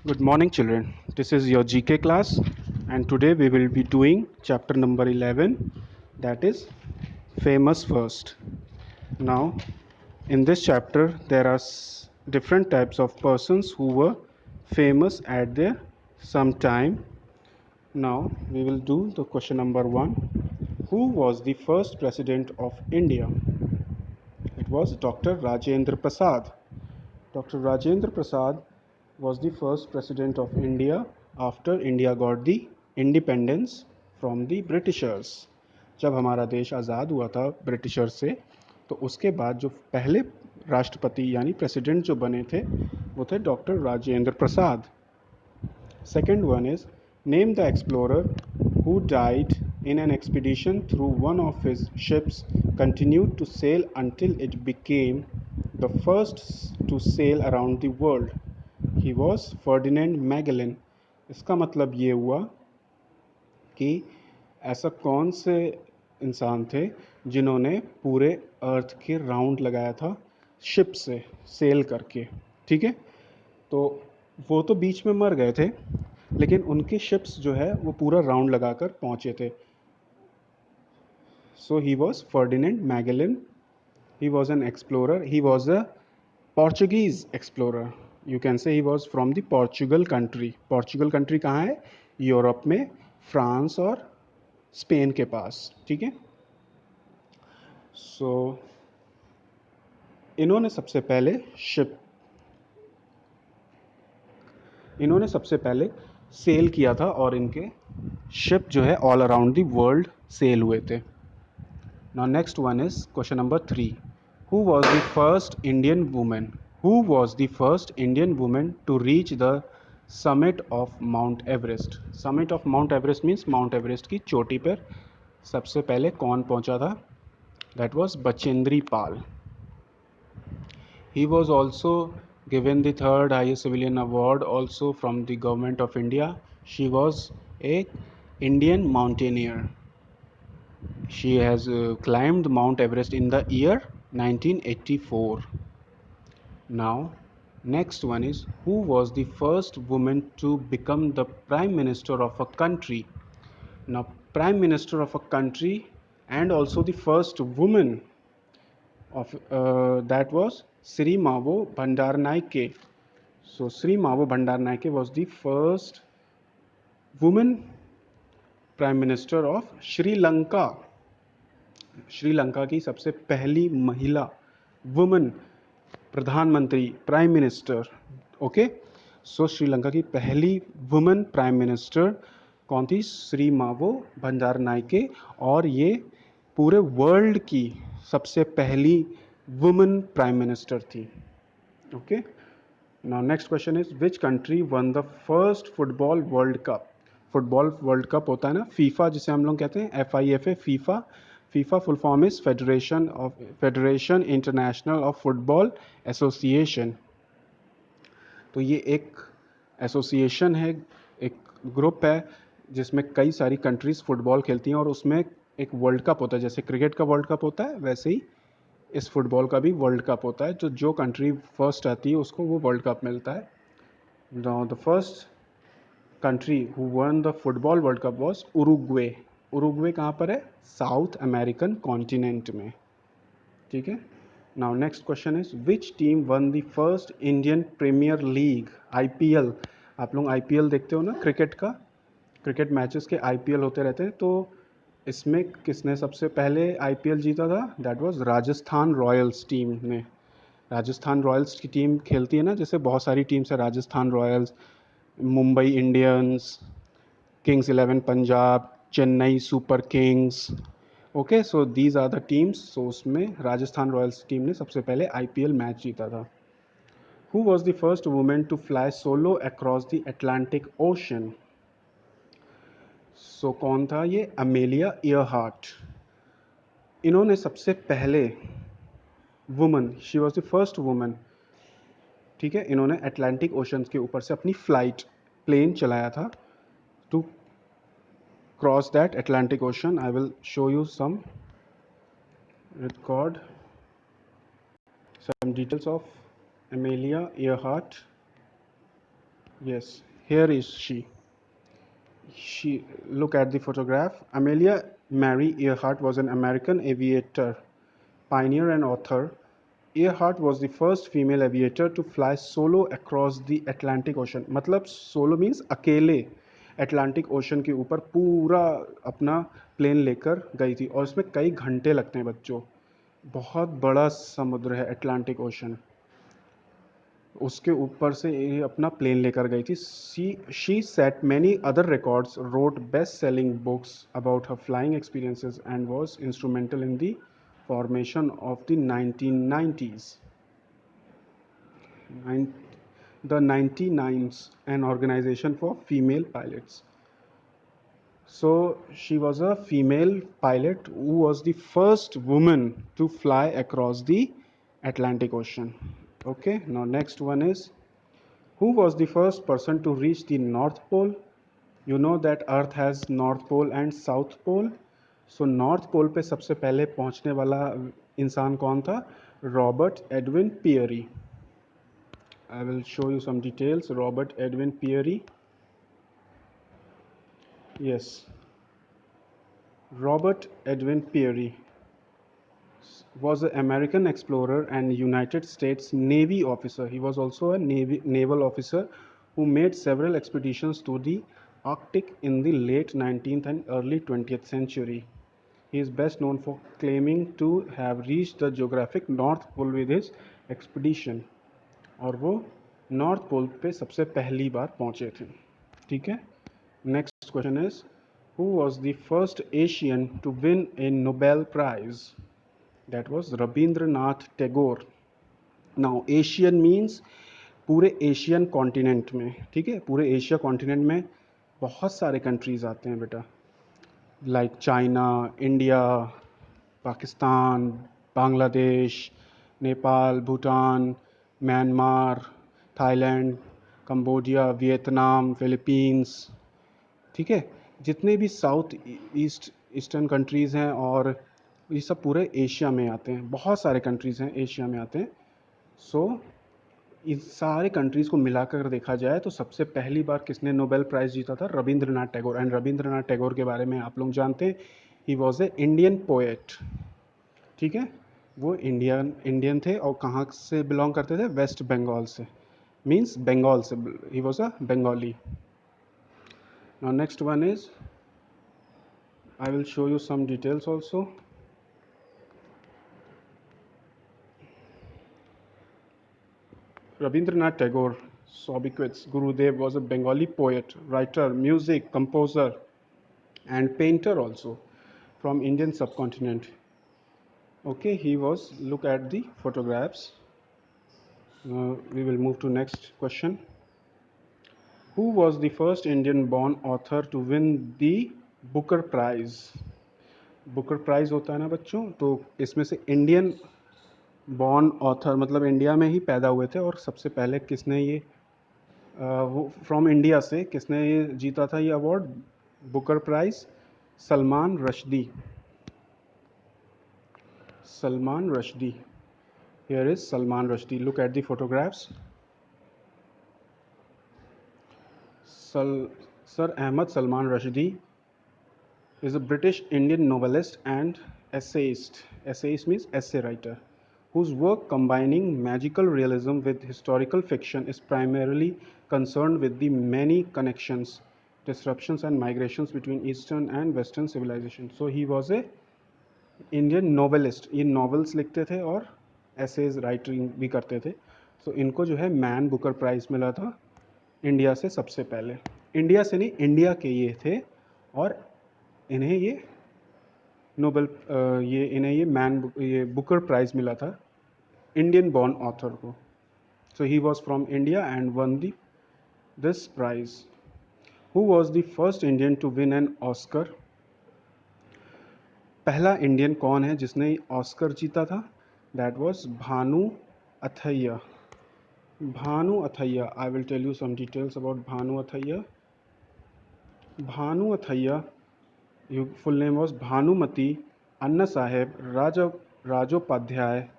Good morning, children. This is your GK class, and today we will be doing chapter number 11, that is famous first. Now, in this chapter, there are different types of persons who were famous at their some time. Now, we will do the question number 1. Who was the first president of India? It was Dr. Rajendra Prasad. Dr. Rajendra Prasad was the first president of India after India got the independence from the Britishers. जब हमारा देश आज़ाद हुआ था Britishers से, तो उसके बाद जो पहले राष्ट्रपति यानी प्रेसिडेंट जो बने थे वो थे doctor Rajendra Prasad. Second one is, name the explorer who died in an expedition through one of his ships continued to sail until it became the first to sail around the world. He was Ferdinand Magellan. इसका मतलब ये हुआ कि ऐसा कौन से इंसान थे जिन्होंने पूरे अर्थ के राउंड लगाया था शिप से सेल करके. ठीक है, तो वो तो बीच में मर गए थे, लेकिन उनके शिप्स जो है वो पूरा राउंड लगाकर पहुंचे थे. So he was Ferdinand Magellan. He was an explorer. He was a Portuguese explorer. You can say he was from the Portugal country. Portugal country कहाँ है? यूरोप में, फ्रांस और स्पेन के पास. ठीक है, सो इन्होंने सबसे पहले सेल किया था और इनके शिप जो है all around the world sail हुए थे. Now next one is question number 3. Who was the first Indian women? Who was the first Indian women to reach the summit of Mount Everest? Summit of Mount Everest means Mount Everest की चोटी पर सबसे पहले कौन पहुंचा था? That was Bachendri Pal. He was also given the third highest civilian award also from the government of India. She was a Indian mountaineer. She has climbed Mount Everest in the year 1984. Now, next one is, who was the first woman to become the prime minister of a country? Now, prime minister of a country and also the first woman of that was Sri Mavo Bandaranaike. So Sri Mavo Bandaranaike was the first woman prime minister of Sri Lanka. Sri Lanka की सबसे पहली महिला woman प्रधानमंत्री, prime minister. Okay, सो श्रीलंका की पहली woman prime minister कौन थी? श्री मावो भंडारनायके. और ये पूरे वर्ल्ड की सबसे पहली वुमन प्राइम मिनिस्टर थी. Okay, now next question is, which country one the first football world cup? Football world cup होता है ना, फीफा जिसे हम लोग कहते हैं, FIFA, FIFA. FIFA full form is federation international of football association. तो ये एक एसोसिएशन है, एक ग्रुप है जिसमें कई सारी कंट्रीज़ फुटबॉल खेलती हैं और उसमें एक वर्ल्ड कप होता है. जैसे क्रिकेट का वर्ल्ड कप होता है वैसे ही इस फुटबॉल का भी वर्ल्ड कप होता है. तो जो कंट्री फर्स्ट आती है उसको वो वर्ल्ड कप मिलता है. Now the first country who won the football world cup was Uruguay. Uruguay कहाँ पर है? साउथ अमेरिकन कॉन्टिनेंट में. ठीक है, now next question is, which team won the first Indian Premier League? IPL. आप लोग IPL देखते हो ना, क्रिकेट का, क्रिकेट मैचेस के IPL होते रहते हैं. तो इसमें किसने सबसे पहले IPL जीता था? That was Rajasthan Royals team ने. राजस्थान रॉयल्स की टीम खेलती है ना, जैसे बहुत सारी टीम्स है, Rajasthan Royals, Mumbai Indians, Kings 11 Punjab, Chennai Super Kings. Okay, so these are the teams. So उसमें राजस्थान रॉयल्स टीम ने सबसे पहले IPL मैच जीता था. Who was the first women to fly solo across the Atlantic Ocean? So कौन था ये? Amelia Earhart. इन्होंने सबसे पहले woman, she was the first woman. ठीक है, इन्होंने अटलांटिक ओशन के ऊपर से अपनी फ्लाइट, प्लेन चलाया था to cross that Atlantic Ocean. I will show you some details of Amelia Earhart. Yes, here is she. She look at the photograph. Amelia Mary Earhart was an American aviator, pioneer and author. Earhart was the first female aviator to fly solo across the Atlantic Ocean. मतलब solo means अकेले Atlantic ocean के ऊपर पूरा अपना plane लेकर गई थी और उसमें कई घंटे लगते हैं बच्चों. बहुत बड़ा समुद्र है अटलांटिक ओशन. उसके ऊपर से ये अपना प्लेन लेकर गई थी. She set many other records, wrote best selling books about her flying experiences and was instrumental in the formation of the 1990s. The 99s, an organization for female pilots. So she was a female pilot who was the first woman to fly across the Atlantic Ocean. Okay, now next one is, who was the first person to reach the North Pole? You know that Earth has North Pole and South Pole. So North Pole पे सबसे पहले पहुंचने वाला इंसान कौन था? Robert Edwin Peary. I will show you some details. Robert Edwin Peary. Yes, Robert Edwin Peary was an American explorer and United States Navy officer. He was also a naval officer who made several expeditions to the Arctic in the late 19th and early 20th century. He is best known for claiming to have reached the geographic North Pole with his expedition. और वो north pole पे सबसे पहली बार पहुंचे थे. ठीक है. Next question is, who was the first Asian to win a Nobel Prize? That was Rabindranath Tagore. Now Asian means पूरे एशियन कॉन्टिनेंट में. ठीक है, पूरे एशिया कॉन्टिनेंट में बहुत सारे कंट्रीज आते हैं बेटा, like China, India, Pakistan, Bangladesh, Nepal, Bhutan, Myanmar, Thailand, Cambodia, Vietnam, Philippines. ठीक है, जितने भी साउथ ईस्टर्न कंट्रीज़ हैं और ये सब पूरे एशिया में आते हैं. बहुत सारे कंट्रीज़ हैं एशिया में आते हैं. सो इस सारे कंट्रीज़ को मिलाकर देखा जाए तो सबसे पहली बार किसने नोबेल प्राइज़ जीता था? रविंद्रनाथ टैगोर. एंड रविंद्रनाथ टैगोर के बारे में आप लोग जानते हैं, he was a Indian poet. ठीक है, वो इंडियन थे और कहाँ से बिलोंग करते थे? वेस्ट बंगाल से, मीन्स बंगाल से. He was a Bengali. Now next one is, I will show you some details also. Rabindranath Tagore, Sobiquets Gurudev, was a Bengali poet, writer, music composer, and painter also from Indian subcontinent. Okay, he was. Look at the photographs. We will move to next question. Who was the first Indian-born author to win the Booker Prize? Booker Prize होता है ना बच्चों, तो इसमें से Indian born author मतलब India में ही पैदा हुए थे. और सबसे पहले किसने ये वो फ्रॉम इंडिया से किसने ये जीता था ये award, Booker Prize? Salman Rushdie. Salman Rushdie. Here is Salman Rushdie. Look at the photographs. Sir Ahmed Salman Rushdie is a British Indian novelist and essayist. Essayist means essay writer, whose work combining magical realism with historical fiction is primarily concerned with the many connections, disruptions and migrations between Eastern and Western civilization. So he was a Indian novelist. ये novels लिखते थे और essays writing भी करते थे. So इनको जो है मैन बुकर प्राइज़ मिला था इंडिया से सबसे पहले. इंडिया से नहीं, इंडिया के ये थे और इन्हें ये नोबेल ये बुकर प्राइज़ मिला था इंडियन बॉर्न ऑथर को. So he was from India and won this prize. Who was the first Indian to win an Oscar? पहला इंडियन कौन है जिसने ऑस्कर जीता था? That was Bhanu Athaiya. Bhanu Athaiya. I will tell you some details about Bhanu Athaiya. Bhanu Athaiya, full name was Bhanumati Anna Saheb Rajopadhyay,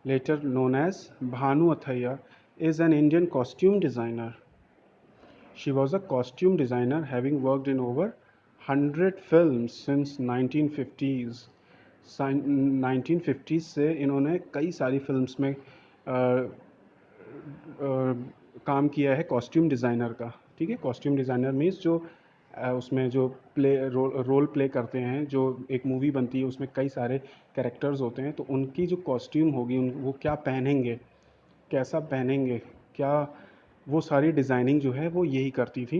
later known as Bhanu Athaiya, is an Indian costume designer. She was a costume designer having worked in over 100 films since 1950s. 1950 से इन्होंने कई सारी films में काम किया है costume designer का। ठीक है, कॉस्ट्यूम डिज़ाइनर मीन्स जो उसमें जो रोल प्ले करते हैं, जो एक मूवी बनती है उसमें कई सारे कैरेक्टर्स होते हैं, तो उनकी जो कॉस्ट्यूम होगी वो क्या पहनेंगे, कैसा पहनेंगे, क्या, वो सारी डिज़ाइनिंग जो है वो यही करती थी।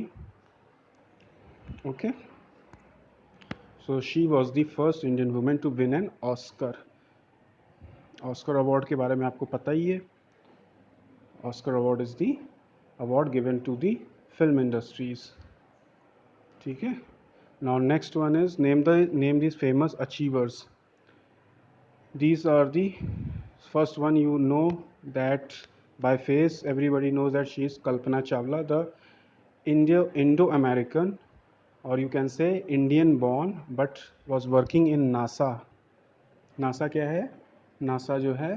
Okay, so she was the first Indian women to win an Oscar. Oscar award के बारे में आपको पता ही है। Oscar award is the award given to the film industries. ठीक है, now next one is name this famous achievers. These are the first one, you know that by face everybody knows that she is Kalpana Chawla, the Indo-American, or you can say Indian born but was working in NASA. NASA क्या है? NASA जो है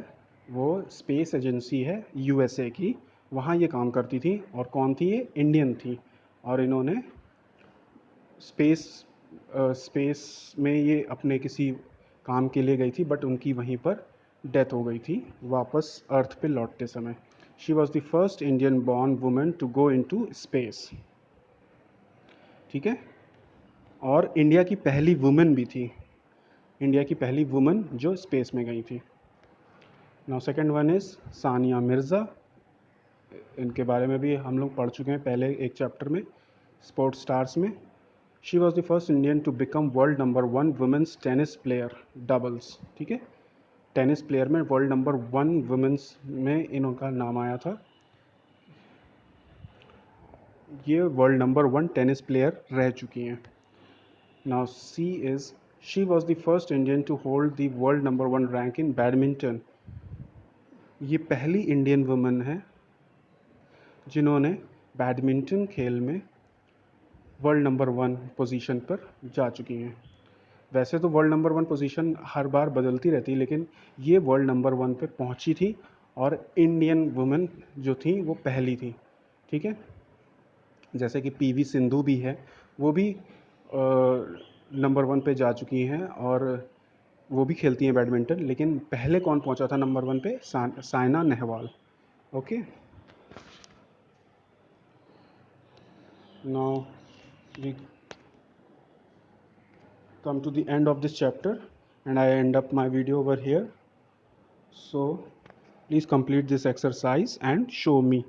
वो space agency है USA की, वहाँ ये काम करती थी। और कौन थी ये? इंडियन थी। और इन्होंने स्पेस स्पेस में ये अपने किसी काम के लिए गई थी, बट उनकी वहीं पर डेथ हो गई थी वापस अर्थ पे लौटते समय। She was the first Indian born women to go into space. ठीक है, और इंडिया की पहली वुमेन भी थी, इंडिया की पहली वुमेन जो स्पेस में गई थी। Now second one is Sania Mirza. इनके बारे में भी हम लोग पढ़ चुके हैं पहले एक चैप्टर में, स्पोर्ट्स स्टार्स में। She was the first Indian to become world number 1 women's tennis player doubles. ठीक है, टेनिस प्लेयर में वर्ल्ड नंबर 1 वुमेंस में इनका नाम आया था। ये वर्ल्ड नंबर 1 टेनिस प्लेयर रह चुकी हैं। Now she is she was the first Indian to hold the world number 1 rank in badminton. ये पहली इंडियन वुमेन है जिन्होंने बैडमिंटन खेल में वर्ल्ड नंबर 1 पोजीशन पर जा चुकी हैं। वैसे तो वर्ल्ड नंबर 1 पोजीशन हर बार बदलती रहती है, लेकिन ये वर्ल्ड नंबर 1 पे पहुंची थी और इंडियन वुमेन जो थी वो पहली थी। ठीक है, जैसे कि पीवी सिंधु भी है, वो भी नंबर 1 पे जा चुकी हैं और वो भी खेलती हैं बैडमिंटन। लेकिन पहले कौन पहुंचा था नंबर 1 पे? Saina Nehwal. Okay, now we come to the end of this chapter and I end up my video over here. So please complete this exercise and show me.